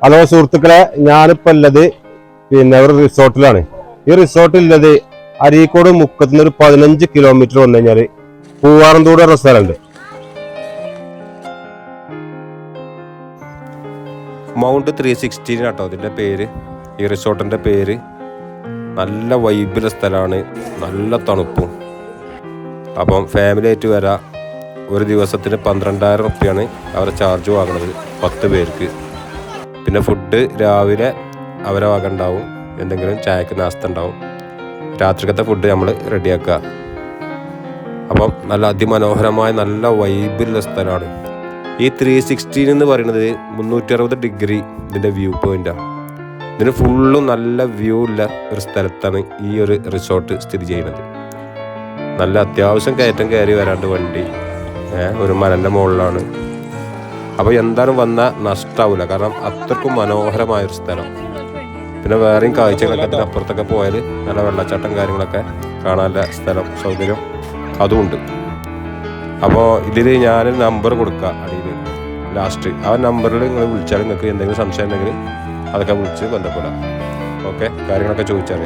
Hello സുഹൃത്തുക്കളെ, ഞാനിപ്പോൾ ഉള്ളത് ഒരു റിസോർട്ടിലാണ്. ഈ റിസോർട്ടിലുള്ളത് അരീക്കോട് മുക്കത്തുനിന്ന് ഒരു 15 കിലോമീറ്റർ വന്നു കഴിഞ്ഞാൽ പൂവാറന്തോട് എന്ന സ്ഥലമുണ്ട്. മൗണ്ട് 316 കേട്ടോ ഇതിൻ്റെ പേര്. ഈ റിസോർട്ടിൻ്റെ പേര്. നല്ല വൈബിലെ സ്ഥലമാണ്, നല്ല തണുപ്പും. അപ്പം ഫാമിലി ആയിട്ട് വരാം. ഒരു ദിവസത്തിന് 12,000 റുപ്യാണ് അവരെ ചാർജ് വാങ്ങുന്നത് 10 പേർക്ക്. പിന്നെ ഫുഡ് രാവിലെ അവരെ വക ഉണ്ടാവും, എന്തെങ്കിലും ചായക്ക് നാസ്ത ഉണ്ടാവും. രാത്രിക്കത്തെ ഫുഡ് നമ്മൾ റെഡിയാക്കുക. അപ്പം നല്ല അതിമനോഹരമായ നല്ല വൈബിലുള്ള സ്ഥലമാണ്. ഈ 316 എന്ന് പറയുന്നത് 360 ഡിഗ്രി ഇതിൻ്റെ വ്യൂ പോയിൻ്റാണ്. ഇതിന് ഫുള്ളും നല്ല വ്യൂ ഉള്ള ഒരു സ്ഥലത്താണ് ഈ ഒരു റിസോർട്ട് സ്ഥിതി ചെയ്യുന്നത്. നല്ല അത്യാവശ്യം കയറ്റം കയറി വരാണ്ട് വണ്ടി ഒരു മലൻ്റെ മുകളിലാണ്. അപ്പോൾ എന്തായാലും വന്നാൽ നഷ്ടാവില്ല, കാരണം അത്രക്കും മനോഹരമായൊരു സ്ഥലം. പിന്നെ വേറെയും കാഴ്ചകളൊക്കെ അതിനപ്പുറത്തൊക്കെ പോയാൽ നല്ല വെള്ളച്ചാട്ടം കാര്യങ്ങളൊക്കെ കാണാനുള്ള സ്ഥലം സൗകര്യം അതുമുണ്ട്. അപ്പോൾ ഇതിൽ ഞാൻ നമ്പർ കൊടുക്കുക അടിയിൽ ലാസ്റ്റ്. ആ നമ്പറിൽ നിങ്ങൾ വിളിച്ചാൽ നിങ്ങൾക്ക് എന്തെങ്കിലും സംശയം ഉണ്ടെങ്കിൽ അതൊക്കെ വിളിച്ച് ബന്ധപ്പെടാം. ഓക്കെ, കാര്യങ്ങളൊക്കെ ചോദിച്ചാൽ